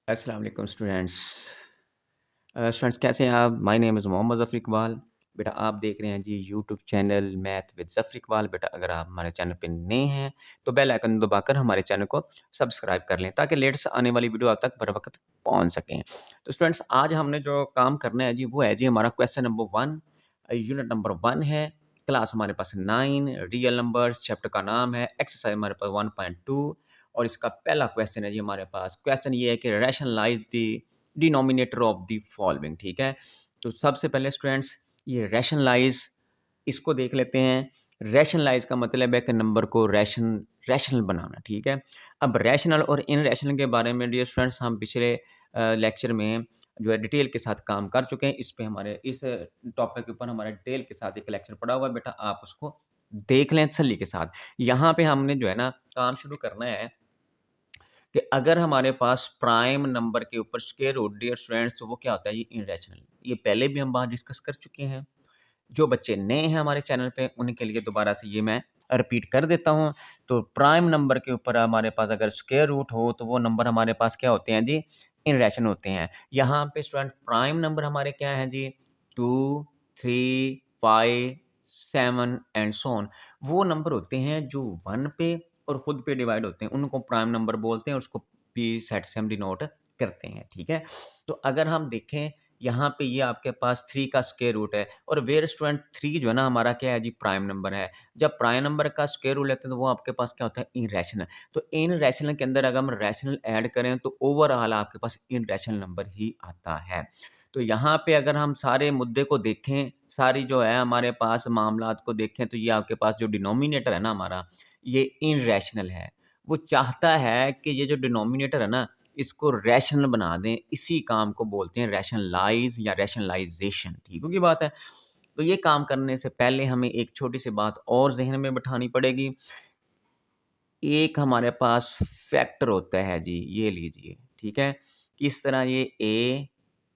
अस्सलाम वालेकुम students. Students कैसे हैं आप? My name is Mohammad Zafar Iqbal. बेटा आप देख रहे हैं जी YouTube channel math with Zafar Iqbal. बेटा अगर आप हमारे चैनल पे नए हैं तो बेल आइकन दबाकर हमारे चैनल को सब्सक्राइब कर लें ताकि लेटेस्ट आने वाली वीडियो आप तक बर वक़्त पहुँच सकें। तो स्टूडेंट्स आज हमने जो काम करना है जी वो है जी हमारा क्वेश्चन नंबर 1 यूनिट नंबर 1 है। क्लास हमारे पास 9 रियल नंबर्स चैप्टर का नाम है एक्सरसाइज हमारे पास 1.2 और इसका पहला क्वेश्चन है जी हमारे पास। क्वेश्चन ये है कि rationalise the denominator of the following. ठीक है, तो सबसे पहले स्टूडेंट्स ये रैशनलाइज इसको देख लेते हैं। रैशनलाइज का मतलब है कि नंबर को रैशनल बनाना। ठीक है, अब रैशनल और इनरैशनल के बारे में डियर स्टूडेंट्स हम पिछले लेक्चर में जो है डिटेल के साथ काम कर चुके हैं। इस पे हमारे इस टॉपिक के ऊपर हमारा डिटेल के साथ एक लेक्चर पड़ा हुआ है। बेटा आप उसको देख लें तसल्ली के साथ। यहाँ पे हमने जो है ना काम शुरू करना है कि अगर हमारे पास प्राइम नंबर के ऊपर स्क्वायर रूट डियर स्टूडेंट्स तो वो क्या होता है ये इरैशनल। ये पहले भी हम बात डिस्कस कर चुके हैं। जो बच्चे नए हैं हमारे चैनल पे उनके लिए दोबारा से ये मैं रिपीट कर देता हूँ। तो प्राइम नंबर के ऊपर हमारे पास अगर स्क्वायर रूट हो तो वो नंबर हमारे पास क्या होते हैं जी इरैशनल होते हैं। यहाँ पे स्टूडेंट प्राइम नंबर हमारे क्या हैं जी 2, 3, 5, 7 एंड सो ऑन। वो नंबर होते हैं जो 1 पे और खुद पे डिवाइड होते हैं उनको प्राइम नंबर बोलते हैं और उसको पी सेट से हम डिनोट करते हैं। ठीक है, तो अगर हम देखें यहाँ पे ये आपके पास 3 का स्क्वायर रूट है और वेयर स्टूडेंट 3 जो है ना हमारा क्या है जी प्राइम नंबर है। जब प्राइम नंबर का स्क्वायर रूट लेते हैं तो वो आपके पास क्या होता है इरैशनल। तो इनरैशनल के अंदर अगर हम रैशनल ऐड करें तो ओवरऑल आपके पास इरैशनल नंबर ही आता है। तो यहाँ पे अगर हम सारे मुद्दे को देखें, सारी जो है हमारे पास मामलात को देखें तो ये आपके पास जो डिनोमिनेटर है ना हमारा ये इरैशनल है। वो चाहता है कि ये जो डिनोमिनेटर है ना इसको रैशनल बना दें, इसी काम को बोलते हैं रैशनलाइज़ या रैशनलाइज़ेशन। ठीक होगी बात है? तो ये काम करने से पहले हमें एक छोटी-सी बात और ज़हन में बिठानी पड़ेगी। एक हमारे पास फैक्टर होता है जी, ये लीजिए, ठीक है? किस तरह ये a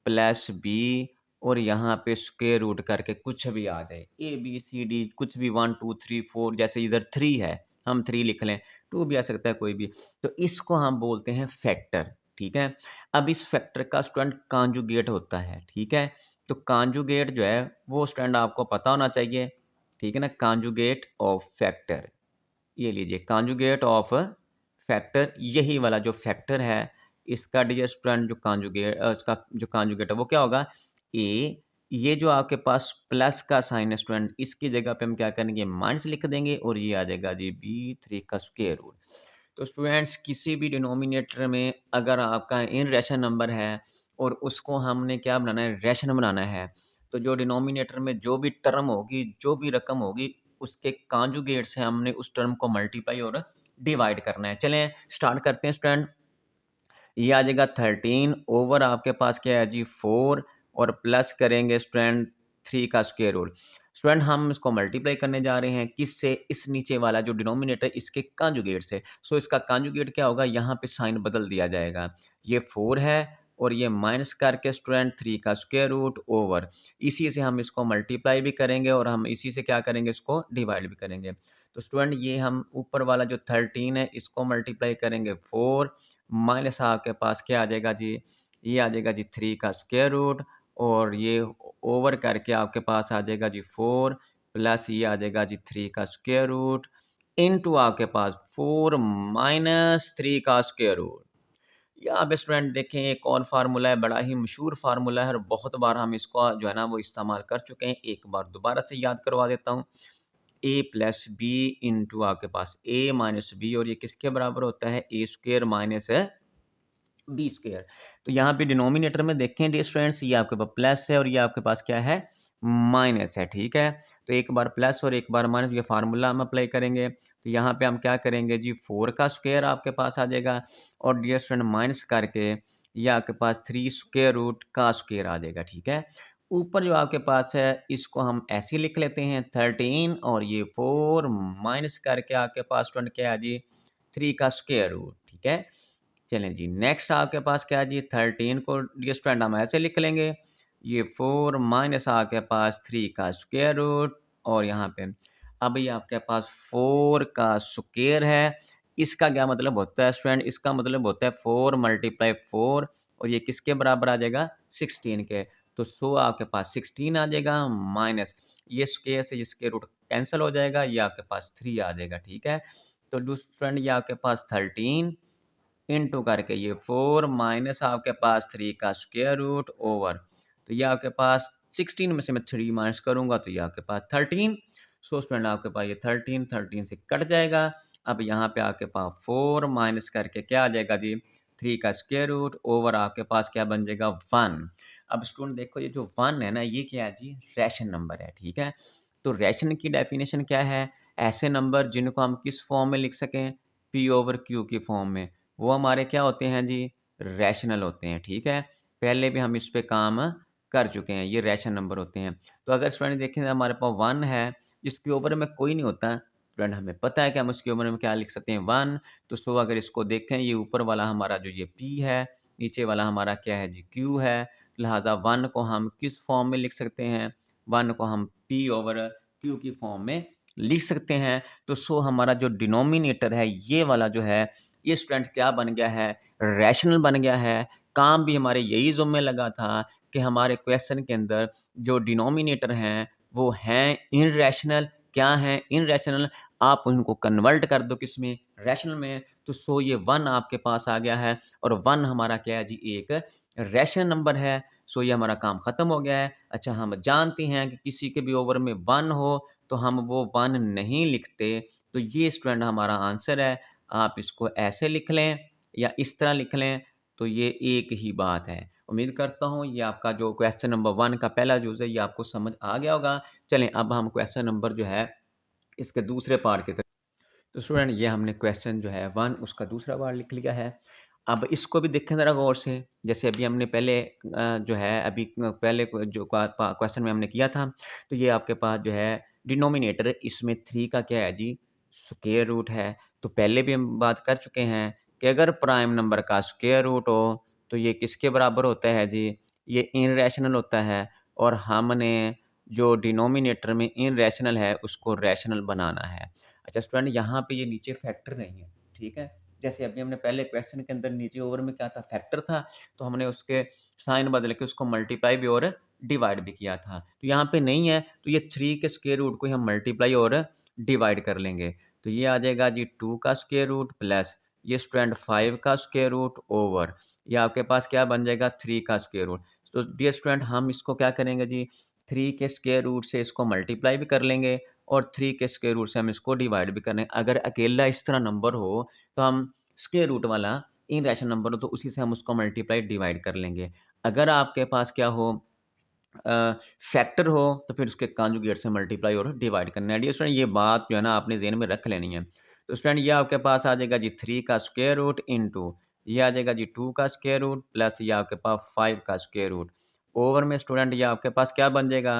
प्लस b और यहाँ पे स्क्वायर रूट करके कुछ भी आ जाए, a, b, c, d कुछ भी 1, 2, 3, 4 जैसे इधर 3 है, हम 3 लिख लें, 2 भी आ सकता है कोई भी। तो इसको हम बोलते हैं फैक्टर, ठीक है? अब इस फैक्टर का स्टूडेंट कॉन्जुगेट होता है, ठीक है? तो कॉन्जुगेट जो है, वो स्टूडेंट आपको पता होना चाहिए, ठीक है ना? Conjugate of factor. ये लीजिए कॉन्जुगेट ऑफ फैक्टर यही वाला जो फैक्टर है इसका डियर स्टूडेंट जो इसका जो कॉन्जुगेट है वो क्या होगा ए। ये जो आपके पास प्लस का साइन है स्टूडेंट इसकी जगह पे हम क्या करेंगे माइनस लिख देंगे और ये आ जाएगा जी b3 का स्क्वायर रूट। तो स्टूडेंट्स किसी भी डिनोमिनेटर में अगर आपका इन रैशन नंबर है और उसको हमने क्या बनाना है रैशन बनाना है तो जो डिनोमिनेटर में जो भी टर्म होगी जो भी रकम होगी उसके कॉन्जुगेट से हमने उस टर्म को मल्टीप्लाई और डिवाइड करना है। चलें स्टार्ट करते हैं स्टूडेंट। ये आ जाएगा 13 ओवर आपके पास क्या है जी 4 और प्लस करेंगे स्टूडेंट 3 का स्क्वायर रूट। स्टूडेंट हम इसको मल्टीप्लाई करने जा रहे हैं किससे इस नीचे वाला जो डिनोमिनेटर इसके कॉन्जुगेट से। सो इसका कॉन्जुगेट क्या होगा यहाँ पे साइन बदल दिया जाएगा। ये 4 है और ये माइनस करके स्टूडेंट 3 का स्क्वायर रूट ओवर इसी से हम इसको मल्टीप्लाई भी करेंगे और हम इसी से क्या करेंगे इसको डिवाइड भी करेंगे। तो स्टूडेंट ये हम ऊपर वाला जो 13 है इसको मल्टीप्लाई करेंगे 4 माइनस आपके पास क्या आ जाएगा जी, ये आ जाएगा जी 3 का स्क्वायर रूट और ये ओवर करके आपके पास आ जाएगा जी 4 प्लस ये आ जाएगा जी 3 का स्क्वायर रूट इनटू आपके पास 4 माइनस 3 का स्क्वायर रूट। यहाँ पे स्टूडेंट देखें एक और फार्मूला है, बड़ा ही मशहूर फार्मूला है और बहुत बार हम इसको जो है ना वो इस्तेमाल कर चुके हैं। एक बार दोबारा से याद करवा देता हूँ। a प्लस बी इंटू आपके पास a माइनस बी और ये किसके बराबर होता है ए स्क्वेयर माइनस बी स्क्वायर। तो यहाँ पे डिनोमिनेटर में देखें डियर स्टूडेंट्स ये आपके पास प्लस है और ये आपके पास क्या है माइनस है। ठीक है, तो एक बार प्लस और एक बार माइनस ये फार्मूला हम अप्लाई करेंगे तो यहाँ पे हम क्या करेंगे जी 4 का स्क्वायर आपके पास आ जाएगा और डियर स्टूडेंट माइनस करके ये आपके पास 3 स्क्वायर रूट का स्क्वायर आ जाएगा। ठीक है, ऊपर जो आपके पास है इसको हम ऐसे लिख लेते हैं 13 और ये 4 माइनस करके आपके पास स्टूडेंट क्या है जी 3 का स्क्वायर रूट। ठीक है, चलें जी नेक्स्ट आपके पास क्या है जी 13 को ये स्टूडेंट हम ऐसे लिख लेंगे ये 4 माइनस आपके पास 3 का स्क्वायर रूट और यहाँ पे अब ये आपके पास 4 का स्क्वायर है। इसका क्या मतलब होता है स्टूडेंट, इसका मतलब होता है 4 मल्टीप्लाई 4 और ये किसके बराबर आ जाएगा 16 के। तो सो आपके पास 16 आ जाएगा माइनस ये स्क्वायर से ये स्क्वायर रूट कैंसिल हो जाएगा, ये आपके पास 3 आ जाएगा, ठीक है। तो स्टूडेंट ये आपके पास 13 इनटू करके ये 4 माइनस आपके पास 3 का स्क्वायर रूट ओवर, तो ये आपके पास 16 में से मैं 3 माइनस करूँगा तो ये आपके पास 13। सो स्टूडेंट आपके पास ये 13 से कट जाएगा। अब यहाँ पे आपके पास 4 माइनस करके क्या आ जाएगा जी 3 का स्क्वायर रूट ओवर आपके पास क्या बन जाएगा 1। अब स्टूडेंट देखो ये जो 1 है ना ये क्या है जी रैशन नंबर है, ठीक है। तो रैशन की डेफिनेशन क्या है, ऐसे नंबर जिनको हम किस फॉर्म में लिख सकें, पी ओवर क्यू की फॉर्म में, वो हमारे क्या होते हैं जी रैशनल होते हैं, ठीक है। पहले भी हम इस पे काम कर चुके हैं, ये रैशन नंबर होते हैं। तो अगर स्टूडेंट देखें हमारे पास 1 है जिसके ऊपर में कोई नहीं होता, स्टूडेंट हमें पता है कि हम उसके ऊपर में क्या लिख सकते हैं 1। तो सो अगर इसको देखें ये ऊपर वाला हमारा जो ये P है, नीचे वाला हमारा क्या है जी Q है, लिहाजा 1 को हम किस फॉर्म में लिख सकते हैं, 1 को हम P ओवर Q की फॉर्म में लिख सकते हैं। तो सो हमारा जो डिनोमिनेटर है ये वाला जो है ये स्टूडेंट क्या बन गया है रैशनल बन गया है। काम भी हमारे यही ज़ुम्मे लगा था कि हमारे क्वेश्चन के अंदर जो डिनोमिनेटर हैं वो हैं इनरैशनल। क्या हैं इनरैशनल, आप उनको कन्वर्ट कर दो किस में रैशनल में, तो सो ये 1 आपके पास आ गया है और 1 हमारा क्या है जी एक रैशनल नंबर है। सो ये हमारा काम ख़त्म हो गया है। अच्छा हम जानते हैं कि किसी के भी ओवर में 1 हो तो हम वो 1 नहीं लिखते, तो ये स्टूडेंट हमारा आंसर है। आप इसको ऐसे लिख लें या इस तरह लिख लें, तो ये एक ही बात है। उम्मीद करता हूँ ये आपका जो क्वेश्चन नंबर 1 का पहला यूज़ है ये आपको समझ आ गया होगा। चलें अब हम क्वेश्चन नंबर जो है इसके दूसरे पार्ट की तरफ। तो स्टूडेंट ये हमने क्वेश्चन जो है 1 उसका दूसरा पार्ट लिख लिया है। अब इसको भी देखें ज़रा गौर से। जैसे अभी हमने पहले जो है अभी पहले जो क्वेश्चन में हमने किया था, तो ये आपके पास जो है डिनोमिनेटर इसमें 3 का क्या है जी स्क्वायर रूट है। तो पहले भी हम बात कर चुके हैं कि अगर प्राइम नंबर का स्क्वायर रूट हो तो ये किसके बराबर होता है जी, ये इनरैशनल होता है। और हमने जो डिनोमिनेटर में इनरैशनल है उसको रैशनल बनाना है। अच्छा स्टूडेंट यहाँ पे ये नीचे फैक्टर नहीं है, ठीक है। जैसे अभी हमने पहले क्वेश्चन के अंदर नीचे ओवर में क्या था फैक्टर था, तो हमने उसके साइन बदल के उसको मल्टीप्लाई भी और डिवाइड भी किया था। तो यहाँ पे नहीं है तो ये 3 के स्क्वायर रूट को हम मल्टीप्लाई और डिवाइड कर लेंगे। तो ये आ जाएगा जी 2 का स्क्वायर रूट प्लस ये स्टूडेंट 5 का स्क्वायर रूट ओवर ये आपके पास क्या बन जाएगा 3 का स्क्वायर रूट। तो डियर स्टूडेंट हम इसको क्या करेंगे जी 3 के स्क्वायर रूट से इसको मल्टीप्लाई भी कर लेंगे और 3 के स्क्वायर रूट से हम इसको डिवाइड भी करें। अगर अकेला इस तरह नंबर हो तो हम स्क्वायर रूट वाला इनरैशनल नंबर हो तो उसी से हम उसको मल्टीप्लाई डिवाइड कर लेंगे। अगर आपके पास क्या हो फैक्टर हो तो फिर उसके कॉन्जुगेट से मल्टीप्लाई और डिवाइड करना है। डियर स्टूडेंट ये बात जो है ना आपने ज़हन में रख लेनी है। तो स्टूडेंट ये आपके पास आ जाएगा जी 3 का स्क्वायर रूट इनटू ये आ जाएगा जी 2 का स्क्वायर रूट प्लस ये आपके पास 5 का स्क्वायर रूट ओवर में स्टूडेंट ये आपके पास क्या बन जाएगा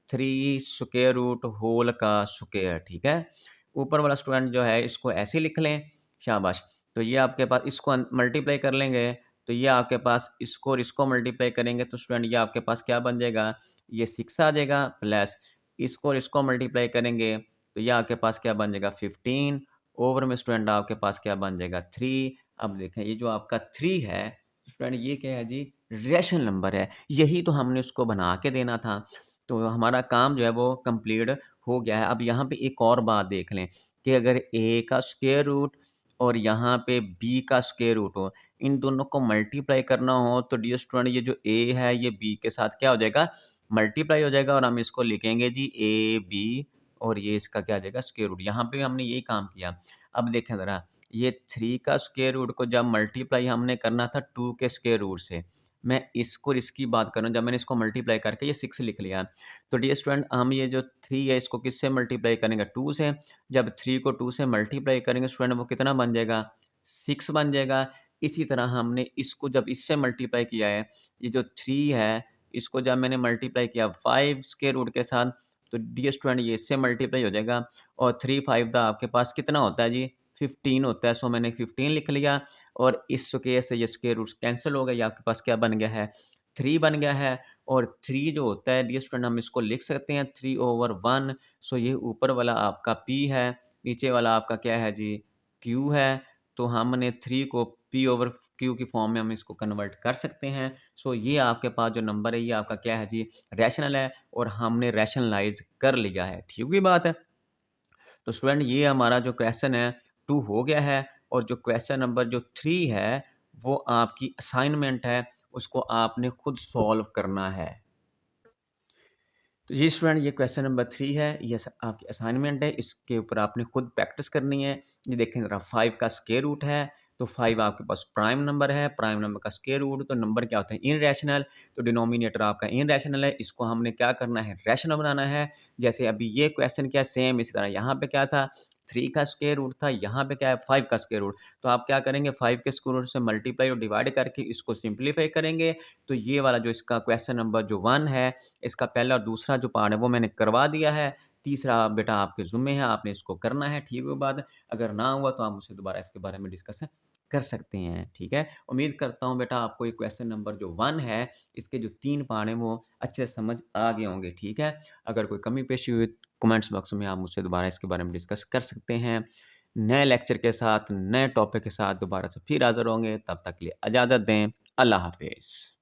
3 स्क्वायर रूट होल का स्क्वायर, ठीक है। ऊपर वाला स्टूडेंट जो है इसको ऐसे लिख लें, शाबाश। तो ये आपके पास इसको मल्टीप्लाई कर लेंगे तो ये आपके पास इसको और इसको मल्टीप्लाई करेंगे तो स्टूडेंट ये आपके पास क्या बन जाएगा, ये 6 आ जाएगा प्लस इसको और इसको मल्टीप्लाई करेंगे तो ये आपके पास क्या बन जाएगा 15 ओवर में स्टूडेंट आपके पास क्या बन जाएगा 3। अब देखें ये जो आपका 3 है स्टूडेंट ये क्या है जी रैशनल नंबर है, यही तो हमने उसको बना के देना था। तो हमारा काम जो है वो कंप्लीट हो गया है। अब यहाँ पे एक और बात देख लें कि अगर a का स्क्वायर रूट और यहाँ पे b का स्क्वायर रूट हो, इन दोनों को मल्टीप्लाई करना हो तो डियर स्टूडेंट ये जो a है ये b के साथ क्या हो जाएगा मल्टीप्लाई हो जाएगा और हम इसको लिखेंगे जी ab और ये इसका क्या आ जाएगा स्क्वायर रूट। यहाँ पे भी हमने यही काम किया। अब देखें ज़रा ये 3 का स्क्वायर रूट को जब मल्टीप्लाई हमने करना था 2 के स्क्वायर रूट से, मैं इसको और इसकी बात कर रहा हूँ, जब मैंने इसको मल्टीप्लाई करके ये 6 लिख लिया। तो डियर स्टूडेंट हम ये जो 3 है इसको किससे मल्टीप्लाई करेंगे 2 से। जब 3 को 2 से मल्टीप्लाई करेंगे स्टूडेंट वो कितना बन जाएगा 6 बन जाएगा। इसी तरह हमने इसको जब इससे मल्टीप्लाई किया है, ये जो 3 है इसको जब मैंने मल्टीप्लाई किया 5 स्क्वायर रूट के साथ, तो डियर स्टूडेंट ये इससे मल्टीप्लाई हो जाएगा और 3 5 दा आपके पास कितना होता है जी 15 होता है। सो मैंने 15 लिख लिया और इस स्क्वायर से ये स्क्वायर रूट्स कैंसल हो गए, ये आपके पास क्या बन गया है 3 बन गया है। और 3 जो होता है डियर स्टूडेंट हम इसको लिख सकते हैं 3 ओवर 1। सो ये ऊपर वाला आपका P है, नीचे वाला आपका क्या है जी Q है। तो हमने 3 को पी ओवर क्यू की फॉर्म में हम इसको कन्वर्ट कर सकते हैं। सो ये आपके पास जो नंबर है ये आपका क्या है जी, रैशनल है और हमने रैशनलाइज़ कर लिया है। ठीक हुई बात है? तो स्टूडेंट ये हमारा जो क्वेश्चन है 2 हो गया है और जो क्वेश्चन नंबर जो 3 है, वो आपकी असाइनमेंट है, उसको आपने खुद सॉल्व करना है। तो जी स्टूडेंट ये क्वेश्चन नंबर 3 है, ये आपकी असाइनमेंट है, इसके ऊपर आपने खुद प्रैक्टिस करनी है। ये देखें ज़रा 5 का स्क्वायर रूट है, तो 5 आपके पास प्राइम नंबर है, प्राइम नंबर का स्क्वायर रूट तो नंबर क्या होता है इरैशनल, तो डिनोमिनेटर आपका इरैशनल है, इसको हमने क्या करना है रैशनल बनाना है। जैसे अभी ये क्वेश्चन क्या सेम इसी तरह यहाँ पे क्या था 3 का स्क्वायर रूट था, यहाँ पे क्या है 5 का स्क्वायर रूट। तो आप क्या करेंगे 5 के स्क्वायर रूट से मल्टीप्लाई और डिवाइड करके इसको सिंप्लीफाई करेंगे। तो ये वाला जो इसका क्वेश्चन नंबर जो 1 है, इसका पहला और दूसरा जो पार्ट है वो मैंने करवा दिया है। तीसरा बेटा आपके ज़िम्मे है, आपने इसको करना है, ठीक है बात। अगर ना हुआ तो आप मुझसे दोबारा इसके बारे में डिस्कस कर सकते हैं, ठीक है। उम्मीद करता हूँ बेटा आपको ये क्वेश्चन नंबर जो 1 है, इसके जो 3 पार्ट हैं वो अच्छे से समझ आ गए होंगे, ठीक है। अगर कोई कमी पेशी हुई कमेंट्स बॉक्स में आप मुझसे दोबारा इसके बारे में डिस्कस कर सकते हैं। नए लेक्चर के साथ, नए टॉपिक के साथ दोबारा से फिर हाज़िर होंगे, तब तक के लिए इजाज़त दें। अल्लाह हाफ़िज़।